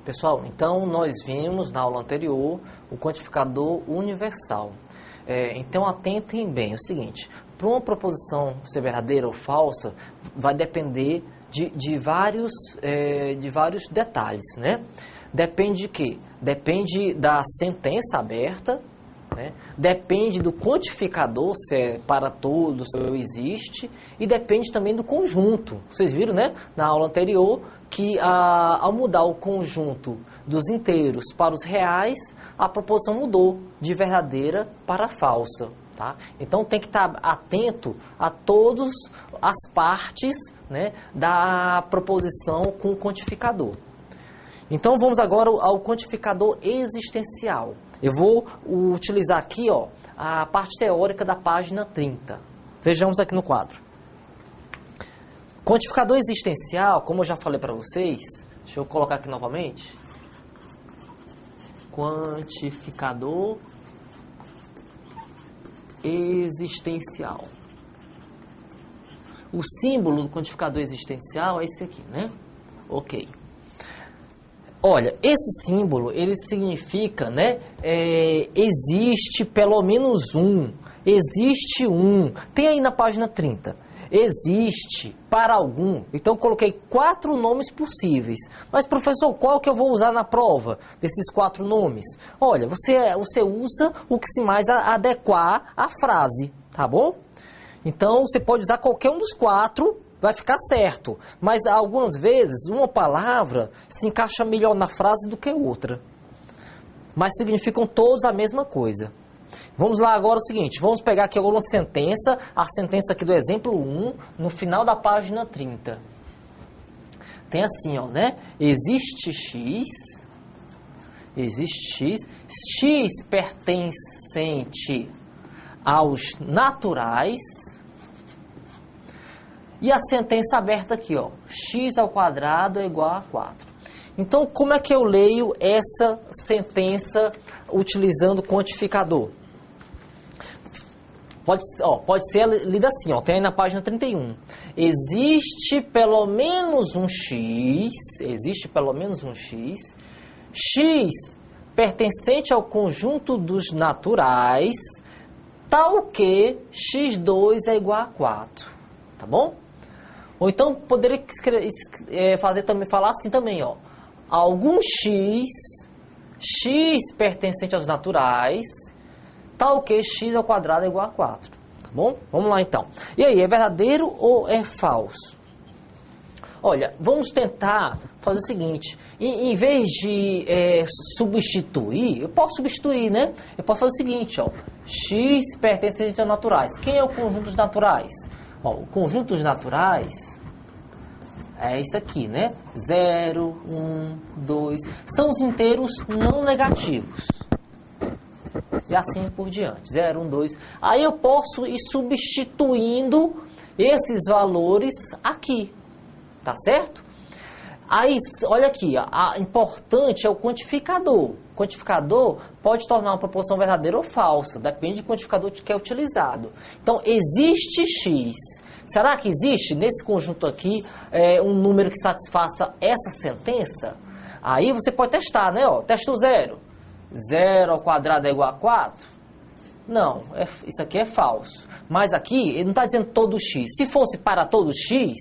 Pessoal, então nós vimos na aula anterior o quantificador universal. Então atentem bem, é o seguinte, para uma proposição ser verdadeira ou falsa, vai depender de vários detalhes, né? Depende de quê? Depende da sentença aberta, né? Depende do quantificador, se é para todos, se existe, e depende também do conjunto. Vocês viram, né, na aula anterior, que ao mudar o conjunto dos inteiros para os reais, a proposição mudou de verdadeira para falsa. Tá? Então tem que estar atento a todas as partes, né, da proposição com o quantificador. Então vamos agora ao quantificador existencial. Eu vou utilizar aqui, ó, a parte teórica da página 30. Vejamos aqui no quadro. Quantificador existencial, como eu já falei para vocês, deixa eu colocar aqui novamente. Quantificador existencial. O símbolo do quantificador existencial é esse aqui, né? Ok. Olha, esse símbolo, ele significa, né, existe pelo menos um, existe um. Tem aí na página 30. Existe para algum. Então, eu coloquei 4 nomes possíveis. Mas, professor, qual que eu vou usar na prova desses 4 nomes? Olha, você usa o que se mais adequar à frase, tá bom? Então, você pode usar qualquer um dos 4, vai ficar certo. Mas, algumas vezes, uma palavra se encaixa melhor na frase do que outra. Mas significam todos a mesma coisa. Vamos lá agora o seguinte, vamos pegar aqui alguma sentença, a sentença aqui do exemplo 1, no final da página 30. Tem assim, ó, né? Existe X pertencente aos naturais, e a sentença aberta aqui, ó, x ao quadrado é igual a 4. Então, como é que eu leio essa sentença utilizando o quantificador? Pode ser lida assim, ó, tem aí na página 31. Existe pelo menos um x, x pertencente ao conjunto dos naturais, tal que x2 é igual a 4, tá bom? Ou então, poderia falar assim também, ó. Algum x pertencente aos naturais, tal que x ao quadrado é igual a 4, tá bom? Vamos lá então. E aí, é verdadeiro ou é falso? Olha, vamos tentar fazer o seguinte, em vez de substituir, eu posso substituir, né? Eu posso fazer o seguinte, ó, x pertencente aos naturais. Quem é o conjunto dos naturais? Ó, o conjunto dos naturais é isso aqui, né? 0, 1, 2, são os inteiros não negativos. E assim por diante, 0, 1, 2. Aí eu posso ir substituindo esses valores aqui, tá certo? Aí, olha aqui, a importante é o quantificador. O quantificador pode tornar uma proporção verdadeira ou falsa, depende do quantificador que é utilizado. Então, existe x. Será que existe nesse conjunto aqui um número que satisfaça essa sentença? Aí você pode testar, né? Ó, testa o 0. 0 ao quadrado é igual a 4? Não, isso aqui é falso. Mas aqui, ele não está dizendo todo x. Se fosse para todo x,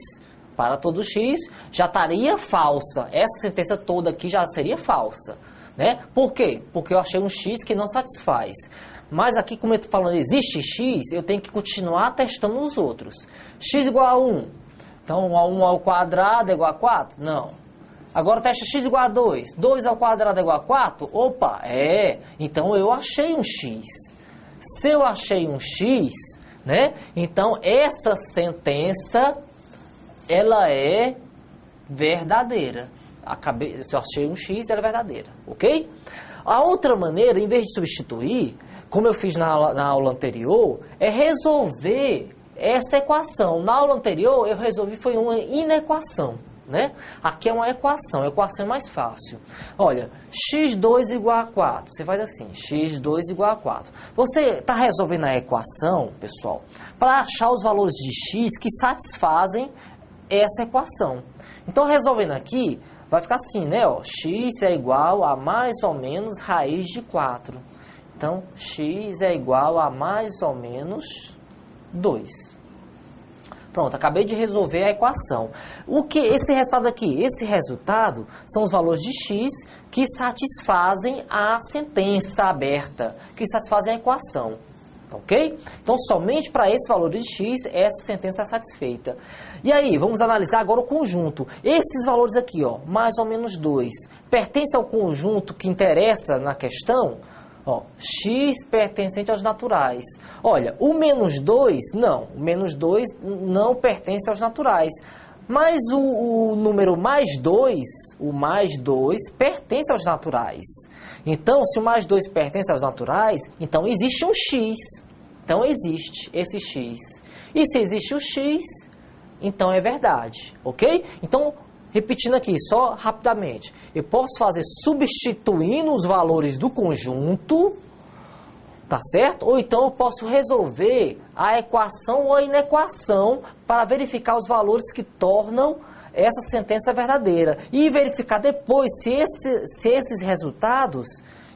já estaria falsa. Essa sentença toda aqui já seria falsa, né? Por quê? Porque eu achei um x que não satisfaz. Mas aqui, como eu estou falando, existe x, eu tenho que continuar testando os outros. X igual a 1. Então, 1 ao quadrado é igual a 4? Não. Agora testa x igual a 2. 2 ao quadrado é igual a 4? Opa, então eu achei um x. Se eu achei um x, né? Então essa sentença, ela é verdadeira. Se eu achei um x, ela é verdadeira, ok? A outra maneira, em vez de substituir, como eu fiz na aula anterior, é resolver essa equação. Na aula anterior, eu resolvi, foi uma inequação, né? Aqui é uma equação, a equação é mais fácil. Olha, x2 igual a 4, você faz assim, x2 igual a 4. Você está resolvendo a equação, pessoal, para achar os valores de x que satisfazem essa equação. Então, resolvendo aqui, vai ficar assim, né? Ó, x é igual a mais ou menos raiz de 4. Então, x é igual a mais ou menos 2. Pronto, acabei de resolver a equação. O que esse resultado aqui? Esse resultado são os valores de x que satisfazem a sentença aberta, que satisfazem a equação. Ok? Então, somente para esse valor de x, essa sentença é satisfeita. E aí, vamos analisar agora o conjunto. Esses valores aqui, ó, mais ou menos 2, pertence ao conjunto que interessa na questão? Ó, x pertencente aos naturais. Olha, o menos 2, não. O menos 2 não pertence aos naturais. Mas o número mais 2, o mais 2, pertence aos naturais. Então, se o mais 2 pertence aos naturais, então existe um x. Então, existe esse x. E se existe o x, então é verdade, ok? Então, repetindo aqui, só rapidamente. Eu posso fazer substituindo os valores do conjunto, tá certo? Ou então eu posso resolver a equação ou a inequação para verificar os valores que tornam essa sentença verdadeira. E verificar depois se esses resultados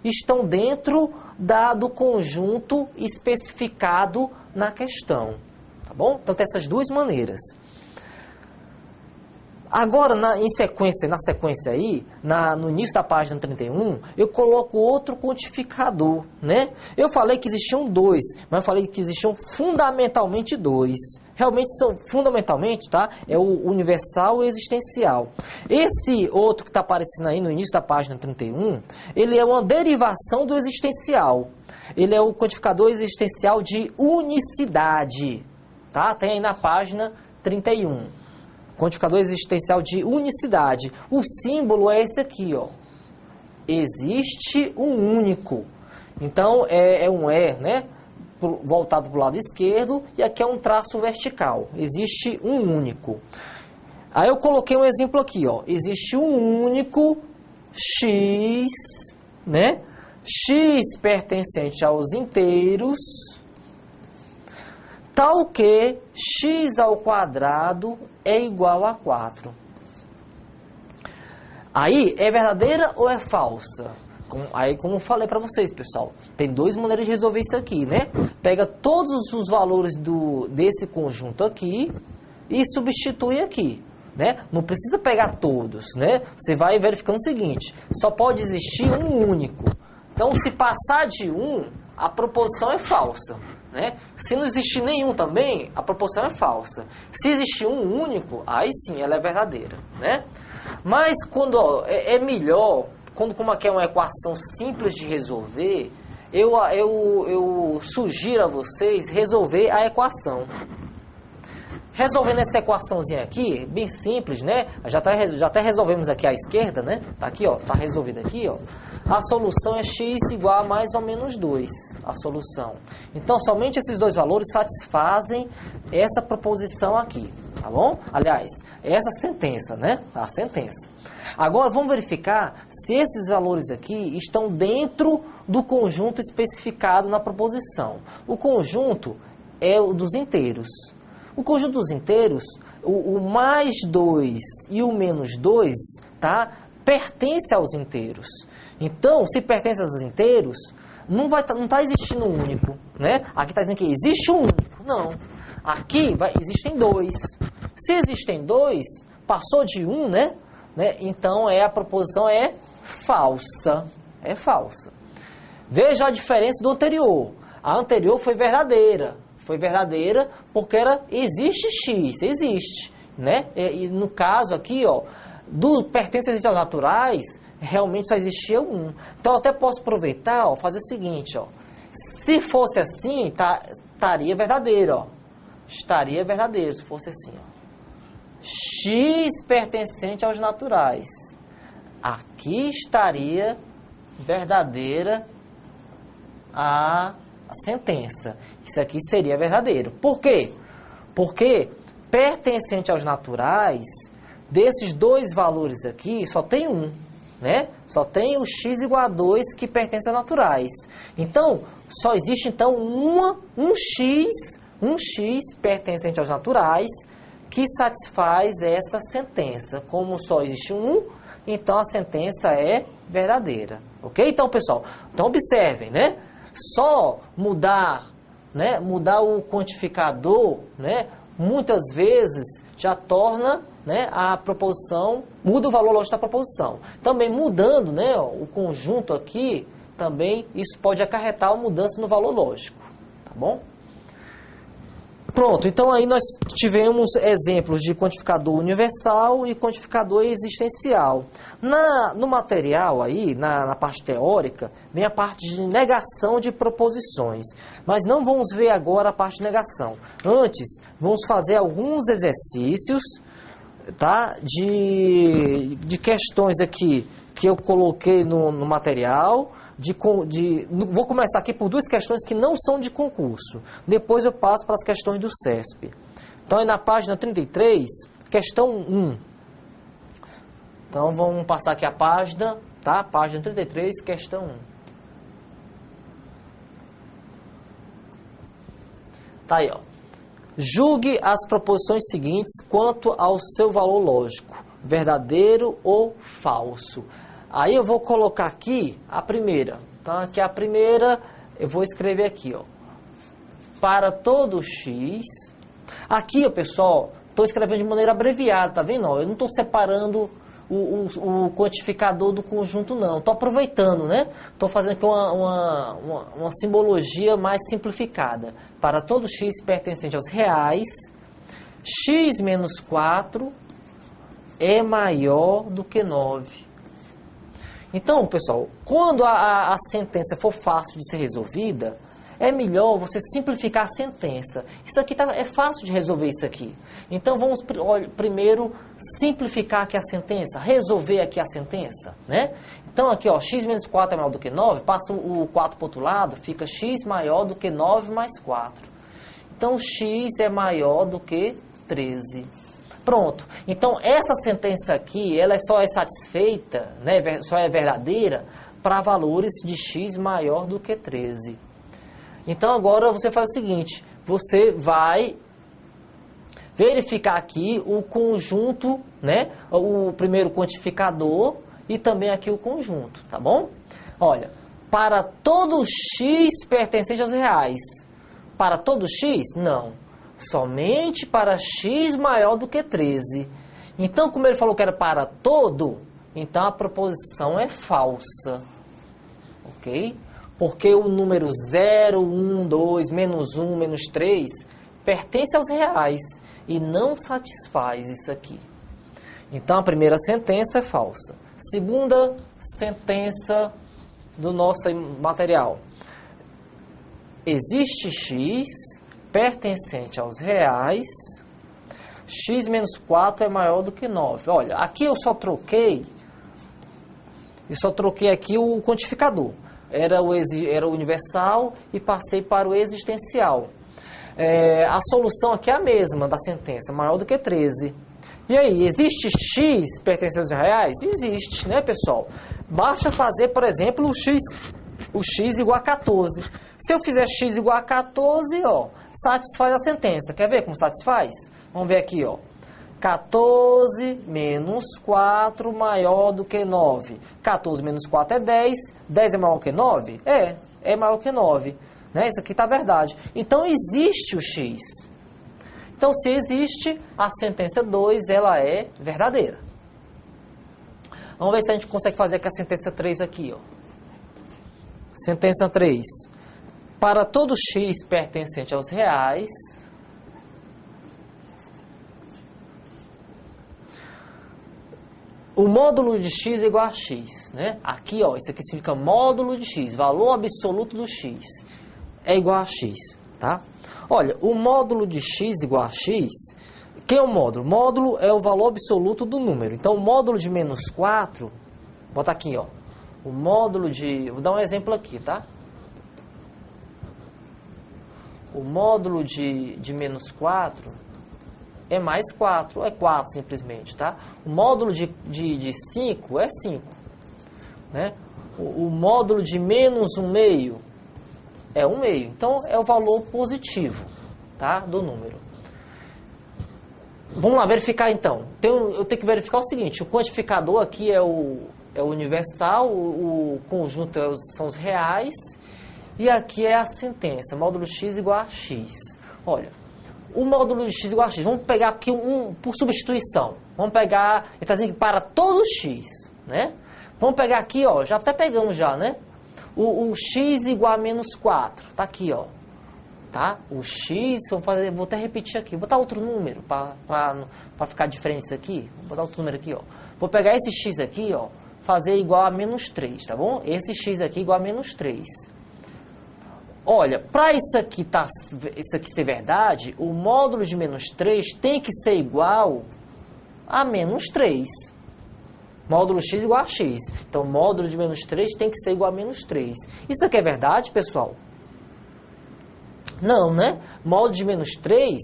estão dentro do conjunto especificado na questão. Tá bom? Então tem essas duas maneiras. Agora, na sequência aí, no início da página 31, eu coloco outro quantificador, né? Eu falei que existiam 2, mas eu falei que existiam fundamentalmente 2. Realmente são, fundamentalmente, tá? É o universal e o existencial. Esse outro que está aparecendo aí no início da página 31, ele é uma derivação do existencial. Ele é o quantificador existencial de unicidade, tá? Tem aí na página 31. Quantificador existencial de unicidade. O símbolo é esse aqui, ó. Existe um único. Então, é um E, né? Voltado para o lado esquerdo. E aqui é um traço vertical. Existe um único. Aí eu coloquei um exemplo aqui, ó. Existe um único x, né? X pertencente aos inteiros, tal que x ao quadrado é igual a 4. Aí, é verdadeira ou é falsa? Como eu falei para vocês, pessoal, tem duas maneiras de resolver isso aqui, né? Pega todos os valores desse conjunto aqui e substitui aqui, né? Não precisa pegar todos, né? Você vai verificando o seguinte, só pode existir um único. Então, se passar de 1, a proposição é falsa. Né? Se não existir nenhum também, a proporção é falsa. Se existir um único, aí sim ela é verdadeira, né? Mas quando é melhor, como aqui é uma equação simples de resolver, eu sugiro a vocês resolver a equação. Resolvendo essa equaçãozinha aqui, bem simples, né? Já até resolvemos aqui à esquerda, né? Tá aqui, ó, tá resolvido aqui, ó. A solução é x igual a mais ou menos 2, a solução. Então, somente esses dois valores satisfazem essa proposição aqui, tá bom? Aliás, essa sentença, né? A sentença. Agora, vamos verificar se esses valores aqui estão dentro do conjunto especificado na proposição. O conjunto é o dos inteiros. O conjunto dos inteiros, o mais 2 e o menos 2, tá? Pertence aos inteiros. Então, se pertence aos inteiros, não está existindo um único, né? Aqui está dizendo que existe um único. Não. Aqui existem 2. Se existem 2, passou de 1, né? Então, a proposição é falsa. É falsa. Veja a diferença do anterior. A anterior foi verdadeira. Foi verdadeira porque existe x, existe, né? E no caso aqui, ó, do pertencente aos naturais, realmente só existia um. Então, eu até posso aproveitar, ó, fazer o seguinte, ó. Se fosse assim, estaria verdadeiro, ó. Estaria verdadeiro se fosse assim, ó. X pertencente aos naturais. Aqui estaria verdadeira a sentença. Isso aqui seria verdadeiro. Por quê? Porque pertencente aos naturais, desses dois valores aqui, só tem um, né? Só tem o x igual a 2 que pertence aos naturais. Então, só existe então um x pertencente aos naturais que satisfaz essa sentença. Como só existe um, então a sentença é verdadeira. Ok? Então, pessoal, então observem, né? Só mudar, né, mudar o quantificador, né, muitas vezes já torna, né, a proposição, muda o valor lógico da proposição. Também mudando, né, o conjunto aqui, também isso pode acarretar uma mudança no valor lógico, tá bom? Pronto, então aí nós tivemos exemplos de quantificador universal e quantificador existencial. No material aí, na parte teórica, vem a parte de negação de proposições. Mas não vamos ver agora a parte de negação. Antes, vamos fazer alguns exercícios, tá, de questões aqui que eu coloquei no material. Vou começar aqui por duas questões que não são de concurso. Depois eu passo para as questões do CESP. Então, aí na página 33, questão 1. Então, vamos passar aqui a página, tá? Página 33, questão 1. Tá aí, ó. Julgue as proposições seguintes quanto ao seu valor lógico, verdadeiro ou falso. Aí eu vou colocar aqui a primeira, tá? Que a primeira eu vou escrever aqui, ó. Para todo x. Aqui, ó, pessoal, estou escrevendo de maneira abreviada, tá vendo? Eu não estou separando o quantificador do conjunto, não. Estou aproveitando, né? Estou fazendo aqui uma simbologia mais simplificada. Para todo x pertencente aos reais, x menos 4 é maior do que 9. Então, pessoal, quando a sentença for fácil de ser resolvida, é melhor você simplificar a sentença. Isso aqui é fácil de resolver isso aqui. Então, vamos primeiro simplificar aqui a sentença, resolver aqui a sentença, né? Então, aqui, ó, x menos 4 é maior do que 9, passa o 4 para o outro lado, fica x maior do que 9 mais 4. Então, x é maior do que 13. Pronto. Então, essa sentença aqui, ela só é satisfeita, né, só é verdadeira para valores de x maior do que 13. Então, agora você faz o seguinte, você vai verificar aqui o conjunto, né, o primeiro quantificador e também aqui o conjunto, tá bom? Olha, para todo x pertencente aos reais, para todo x, não. Somente para x maior do que 13. Então, como ele falou que era para todo, então a proposição é falsa. Ok? Porque o número 0, 1, 2, menos 1, menos 3 pertence aos reais e não satisfaz isso aqui. Então, a primeira sentença é falsa. Segunda sentença do nosso material. Existe x pertencente aos reais, x menos 4 é maior do que 9. Olha, aqui eu só troquei aqui o quantificador. Era o universal e passei para o existencial. A solução aqui é a mesma da sentença, maior do que 13. E aí, existe x pertencente aos reais? Existe, né, pessoal? Basta fazer, por exemplo, o x igual a 14. Se eu fizer x igual a 14, ó, satisfaz a sentença. Quer ver como satisfaz? Vamos ver aqui, ó. 14 menos 4 maior do que 9. 14 menos 4 é 10. 10 é maior que 9? É maior que 9. Né? Isso aqui está verdade. Então, existe o x. Então, se existe, a sentença 2, ela é verdadeira. Vamos ver se a gente consegue fazer com a sentença 3 aqui, ó. Sentença 3. Para todo x pertencente aos reais, o módulo de x é igual a x, né? Aqui, ó, isso aqui significa módulo de x, valor absoluto do x é igual a x, tá? Olha, o módulo de x igual a x, quem é o módulo? Módulo é o valor absoluto do número. Então, o módulo de menos 4, bota aqui, ó. O módulo de... Vou dar um exemplo aqui, tá? O módulo de menos 4 é mais 4, é 4 simplesmente, tá? O módulo de 5 é 5, né? O módulo de menos 1/2 é 1/2. Então, é o valor positivo, tá? Do número. Vamos lá verificar então. Eu tenho que verificar o seguinte, o quantificador aqui é o universal, o conjunto são os reais, e aqui é a sentença, módulo x igual a x. Olha, o módulo de x igual a x, vamos pegar aqui por substituição. Vamos pegar, ele está dizendo que para todo x, né? Vamos pegar aqui, ó, já até pegamos já, né? O x igual a menos 4, tá aqui, ó. Tá? O x, vou até repetir aqui, vou botar outro número para ficar diferente isso aqui. Vou botar outro número aqui, ó. Vou pegar esse x aqui, ó, fazer igual a menos 3, tá bom? Esse x aqui igual a menos 3. Olha, para isso aqui ser verdade, o módulo de menos 3 tem que ser igual a menos 3. Módulo x igual a x. Então, módulo de menos 3 tem que ser igual a menos 3. Isso aqui é verdade, pessoal? Não, né? Módulo de menos 3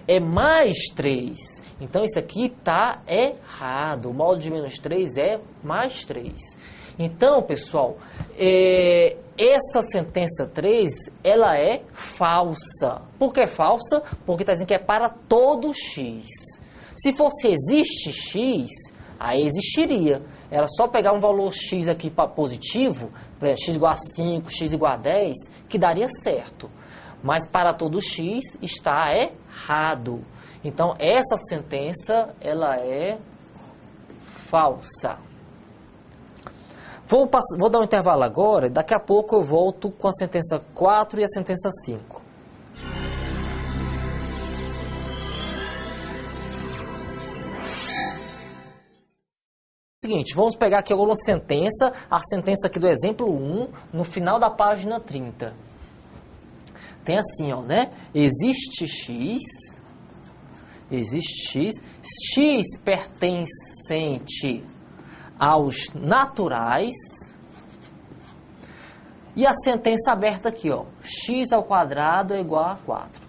é mais 3. Então, isso aqui está errado. O módulo de menos 3 é mais 3. Então, pessoal, essa sentença 3, ela é falsa. Por que é falsa? Porque está dizendo que é para todo x. Se fosse existe x, aí existiria. Era só pegar um valor x aqui para positivo, x igual a 5, x igual a 10, que daria certo. Mas para todo x está errado. Então, essa sentença, ela é falsa. Vou dar um intervalo agora, e daqui a pouco eu volto com a sentença 4 e a sentença 5. Seguinte, vamos pegar aqui alguma sentença, a sentença aqui do exemplo 1, no final da página 30. Tem assim, ó, né? Existe x pertencente aos naturais, e a sentença aberta aqui, ó, x ao quadrado é igual a 4.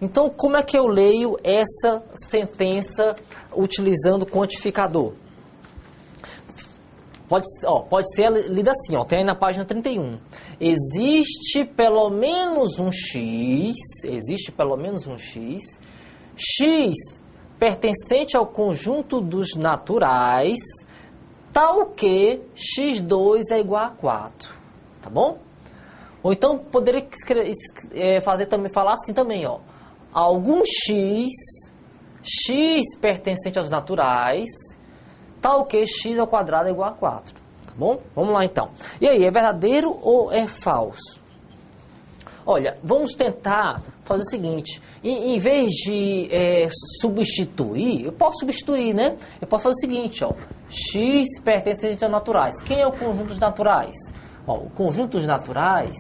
Então, como é que eu leio essa sentença utilizando o quantificador? Pode ser lida assim, ó, tem aí na página 31. Existe pelo menos um x, x pertencente ao conjunto dos naturais, tal que x2 é igual a 4, tá bom? Ou então poderia falar assim também, ó, algum x pertencente aos naturais, tal que x ao quadrado é igual a 4, tá bom? Vamos lá então. E aí, é verdadeiro ou é falso? Olha, vamos tentar fazer o seguinte, em vez de substituir, eu posso substituir, né? Eu posso fazer o seguinte, ó, x pertencente aos naturais. Quem é o conjunto dos naturais? Ó, o conjunto dos naturais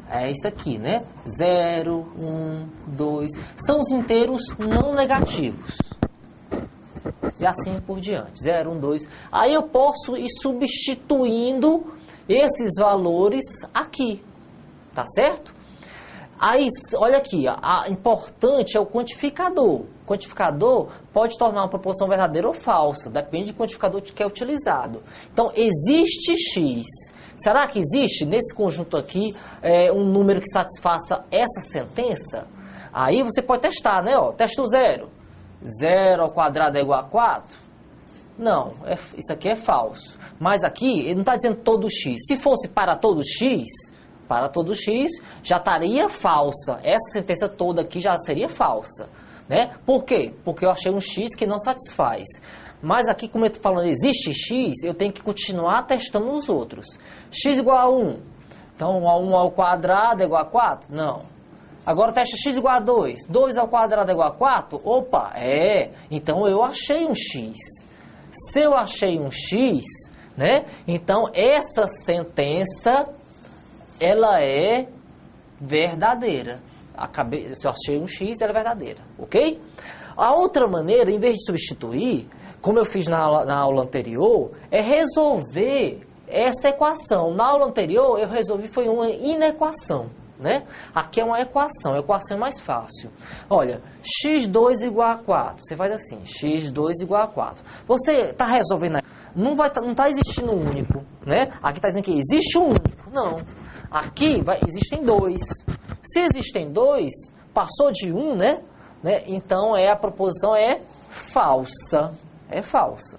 é isso aqui, né? 0, 1, 2, são os inteiros não negativos. E assim por diante, 0, 1, 2. Aí eu posso ir substituindo esses valores aqui, tá certo? Aí, olha aqui, a importante é o quantificador. O quantificador pode tornar uma proporção verdadeira ou falsa, depende do quantificador que é utilizado. Então, existe x. Será que existe nesse conjunto aqui um número que satisfaça essa sentença? Aí você pode testar, né? Ó, testa o 0. 0 ao quadrado é igual a 4? Não, isso aqui é falso. Mas aqui, ele não está dizendo todo x. Se fosse para todo x, já estaria falsa. Essa sentença toda aqui já seria falsa, né? Por quê? Porque eu achei um x que não satisfaz. Mas aqui, como eu estou falando, existe x, eu tenho que continuar testando os outros. X igual a 1. Então, 1 ao quadrado é igual a 4? Não. Agora testa x igual a 2. 2 ao quadrado é igual a 4? Opa, então eu achei um x. Se eu achei um x, né? Então essa sentença, ela é verdadeira. Se eu achei um x, ela é verdadeira, ok? A outra maneira, em vez de substituir, como eu fiz na aula anterior, é resolver essa equação. Na aula anterior, eu resolvi, foi uma inequação, né? Aqui é uma equação, a equação é mais fácil. Olha, x2 igual a 4, você faz assim, x2 igual a 4. Você está resolvendo, não está existindo um único, né? Aqui está dizendo que existe um único, não. Aqui existem dois. Se existem dois, passou de 1, né? né? Então a proposição é falsa. É falsa.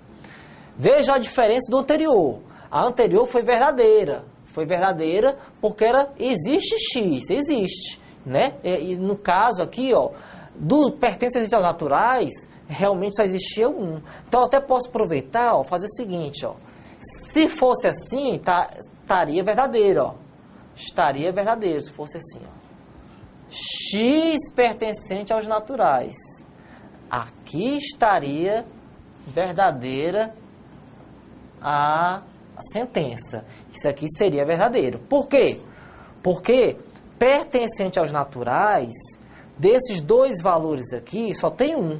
Veja a diferença do anterior. A anterior foi verdadeira. Foi verdadeira porque existe x, existe, né? E no caso aqui, ó, do pertencentes aos naturais, realmente só existia um. Então eu até posso aproveitar, ó, fazer o seguinte, ó. Se fosse assim, estaria verdadeiro, ó. Estaria verdadeiro se fosse assim, ó. X pertencente aos naturais. Aqui estaria verdadeira a sentença. Isso aqui seria verdadeiro. Por quê? Porque pertencente aos naturais, desses dois valores aqui, só tem um,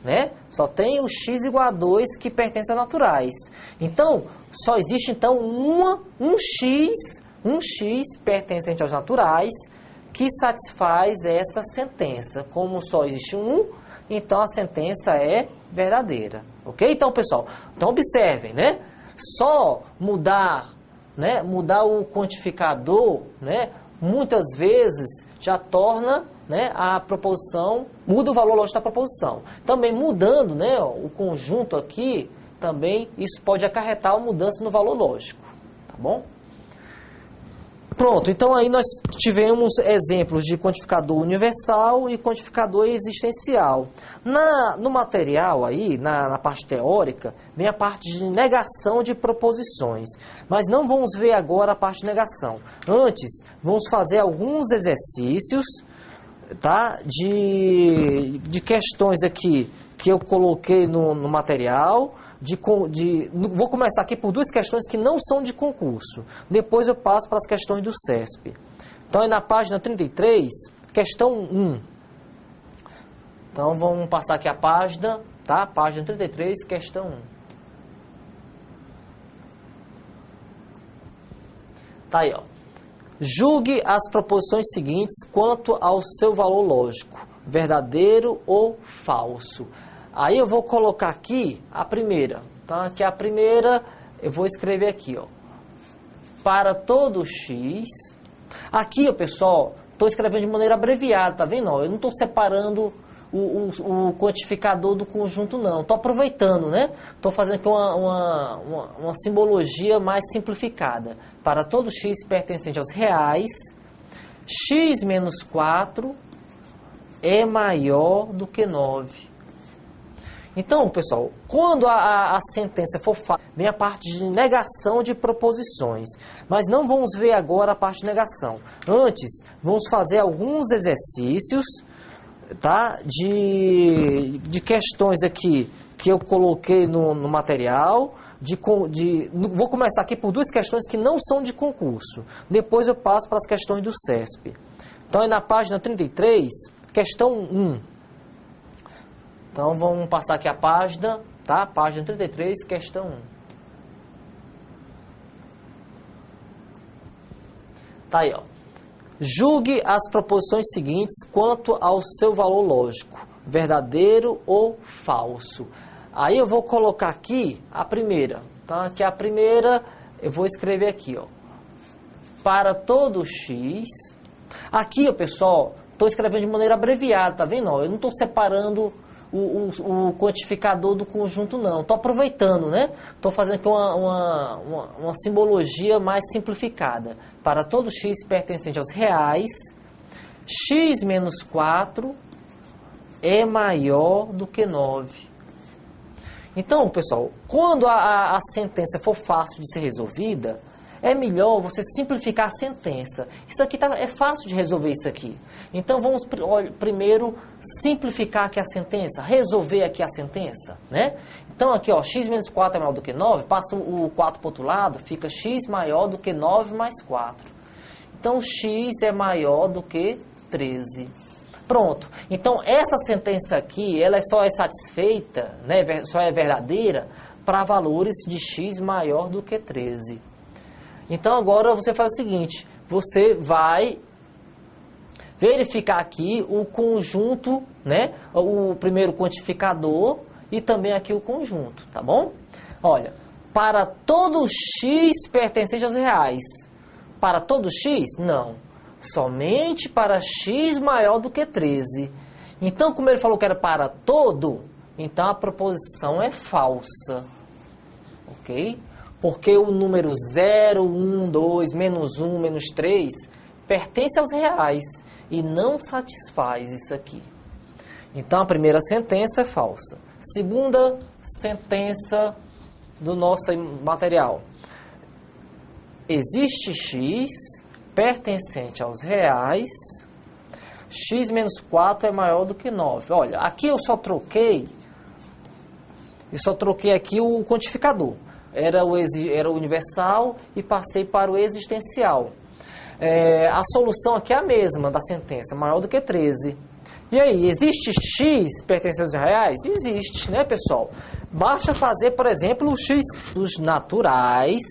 né? Só tem o x igual a 2 que pertence aos naturais. Então, só existe então um x pertencente aos naturais que satisfaz essa sentença. Como só existe um, então a sentença é verdadeira. Ok? Então, pessoal, então observem, né? Só mudar o quantificador, né, muitas vezes já torna, né, a proposição, muda o valor lógico da proposição. Também mudando, né, o conjunto aqui, também isso pode acarretar uma mudança no valor lógico, tá bom? Pronto, então aí nós tivemos exemplos de quantificador universal e quantificador existencial. No material aí, na parte teórica, vem a parte de negação de proposições. Mas não vamos ver agora a parte de negação. Antes, vamos fazer alguns exercícios, tá, de questões aqui que eu coloquei no material. Vou começar aqui por duas questões que não são de concurso. Depois eu passo para as questões do CESP. Então, é na página 33, questão 1. Então, vamos passar aqui a página, tá? Página 33, questão 1. Tá aí, ó. Julgue as proposições seguintes quanto ao seu valor lógico, verdadeiro ou falso. Aí eu vou colocar aqui a primeira, tá? Que a primeira eu vou escrever aqui, ó. Para todo x. Aqui, ó, pessoal, estou escrevendo de maneira abreviada, tá vendo? Eu não estou separando o quantificador do conjunto, não. Estou aproveitando, né? Estou fazendo aqui uma simbologia mais simplificada. Para todo x pertencente aos reais, x menos 4 é maior do que 9. Então, pessoal, quando a sentença for falsa, vem a parte de negação de proposições. Mas não vamos ver agora a parte de negação. Antes, vamos fazer alguns exercícios, tá, de questões aqui que eu coloquei no material. Vou começar aqui por duas questões que não são de concurso. Depois eu passo para as questões do CESP. Então, é na página 33, questão 1. Então, vamos passar aqui a página, tá? Página 33, questão 1. Tá aí, ó. Julgue as proposições seguintes quanto ao seu valor lógico, verdadeiro ou falso. Aí eu vou colocar aqui a primeira, tá? Que a primeira eu vou escrever aqui, ó. Para todo x. Aqui, ó, pessoal, estou escrevendo de maneira abreviada, tá vendo? Eu não estou separando o quantificador do conjunto, não. Estou aproveitando, né? Estou fazendo aqui uma simbologia mais simplificada. Para todo x pertencente aos reais, x menos 4 é maior do que 9. Então, pessoal, quando a sentença for fácil de ser resolvida, é melhor você simplificar a sentença. Isso aqui é fácil de resolver isso aqui. Então, vamos primeiro simplificar aqui a sentença, resolver aqui a sentença, né? Então, aqui, ó, x menos 4 é maior do que 9, passa o 4 para o outro lado, fica x maior do que 9 mais 4. Então, x é maior do que 13. Pronto. Então, essa sentença aqui, ela só é satisfeita, né, só é verdadeira para valores de x maior do que 13. Então, agora você faz o seguinte, você vai verificar aqui o conjunto, né, o primeiro quantificador e também aqui o conjunto, tá bom? Olha, para todo x pertencente aos reais, para todo x, não. Somente para x maior do que 13. Então, como ele falou que era para todo, então a proposição é falsa. Ok? Porque o número 0, 1, 2, menos 1, menos 3 pertence aos reais e não satisfaz isso aqui. Então, a primeira sentença é falsa. Segunda sentença do nosso material. Existe x pertencente aos reais, x menos 4 é maior do que 9. Olha, aqui eu só troquei aqui o quantificador. Era o universal e passei para o existencial. A solução aqui é a mesma da sentença, maior do que 13. E aí, existe x pertencente aos reais? Existe, né, pessoal? Basta fazer, por exemplo, o x dos naturais,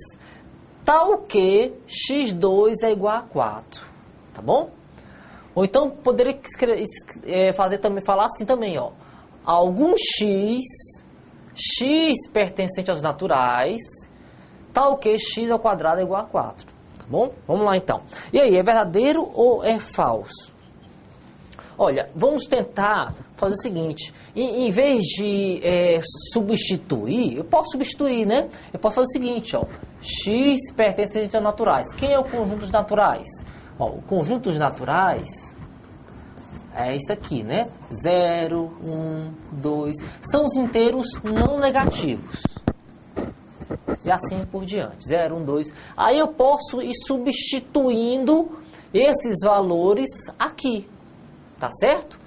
tal que x2 é igual a 4. Tá bom? Ou então, poderia falar assim também, ó. Algum x pertencente aos naturais, tal que x ao quadrado é igual a 4. Tá bom? Vamos lá, então. E aí, é verdadeiro ou é falso? Olha, vamos tentar fazer o seguinte, em vez de substituir, eu posso substituir, né? Eu posso fazer o seguinte, ó, x pertencente aos naturais. Quem é o conjunto dos naturais? Ó, o conjunto dos naturais é isso aqui, né? 0, 1, 2, são os inteiros não negativos. E assim por diante, 0, 1, 2. Aí eu posso ir substituindo esses valores aqui. Tá certo?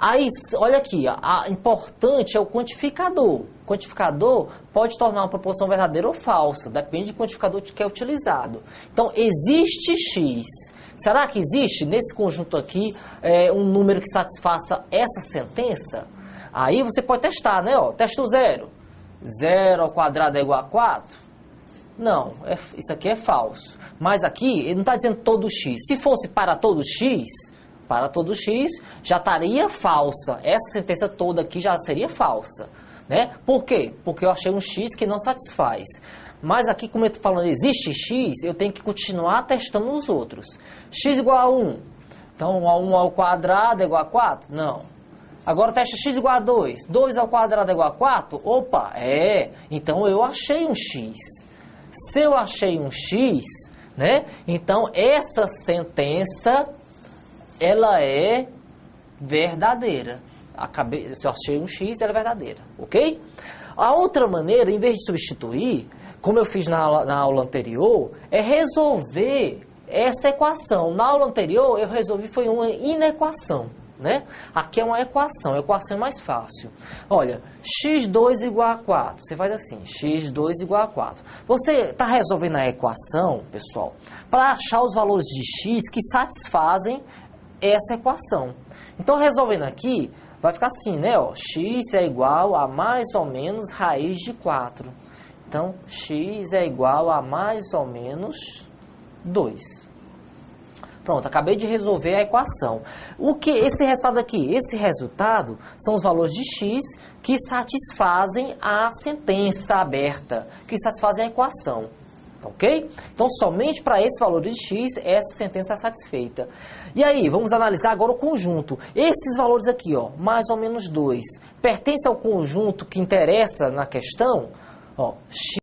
Aí, olha aqui, a importante é o quantificador. O quantificador pode tornar uma proporção verdadeira ou falsa, depende do quantificador que é utilizado. Então, existe x. Será que existe nesse conjunto aqui um número que satisfaça essa sentença? Aí você pode testar, né? Ó, testa o 0. 0 ao quadrado é igual a 4? Não, isso aqui é falso. Mas aqui, ele não está dizendo todo x. Se fosse para todo x... Para todo x, já estaria falsa. Essa sentença toda aqui já seria falsa. Né? Por quê? Porque eu achei um x que não satisfaz. Mas aqui, como eu estou falando, existe x, eu tenho que continuar testando os outros. X igual a 1. Então, 1 ao quadrado é igual a 4? Não. Agora testa x igual a 2. 2 ao quadrado é igual a 4? Opa, então eu achei um x. Se eu achei um x, né? Então essa sentença... ela é verdadeira. Se eu achei um x, ela é verdadeira, ok? A outra maneira, em vez de substituir, como eu fiz na aula anterior, é resolver essa equação. Na aula anterior, eu resolvi, foi uma inequação, né? Aqui é uma equação, a equação é mais fácil. Olha, x2 igual a 4, você faz assim, x2 igual a 4. Você está resolvendo a equação, pessoal, para achar os valores de x que satisfazem essa equação. Então, resolvendo aqui, vai ficar assim, né? Ó, x é igual a mais ou menos raiz de 4. Então, x é igual a mais ou menos 2. Pronto, acabei de resolver a equação. O que esse resultado aqui? Esse resultado são os valores de x que satisfazem a sentença aberta, que satisfazem a equação. Ok? Então, somente para esse valor de x, essa sentença é satisfeita. E aí, vamos analisar agora o conjunto. Esses valores aqui, ó, mais ou menos 2, pertence ao conjunto que interessa na questão? Ó, x